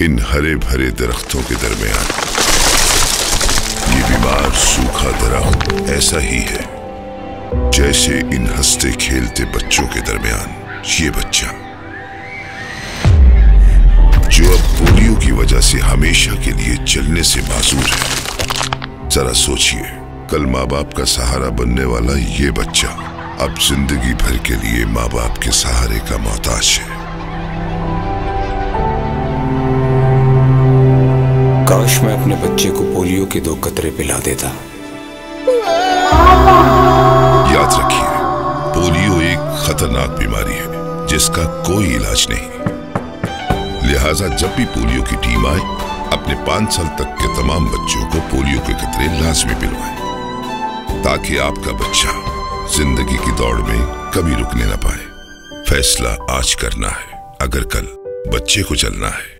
इन हरे भरे दरख्तों के दरमियान ये बीमार सूखा दरख्त ऐसा ही है जैसे इन हंसते खेलते बच्चों के दरमियान ये बच्चा, जो अब पोलियो की वजह से हमेशा के लिए चलने से माजूर है। जरा सोचिए, कल माँ बाप का सहारा बनने वाला ये बच्चा अब जिंदगी भर के लिए माँ बाप के सहारे का मोहताज है। काश मैं अपने बच्चे को पोलियो के 2 कतरे पिला देता। याद रखिए, पोलियो एक खतरनाक बीमारी है जिसका कोई इलाज नहीं। लिहाजा जब भी पोलियो की टीम आए, अपने 5 साल तक के तमाम बच्चों को पोलियो के कतरे लाजमी पिलवाएं, ताकि आपका बच्चा जिंदगी की दौड़ में कभी रुकने न पाए। फैसला आज करना है अगर कल बच्चे को चलना है।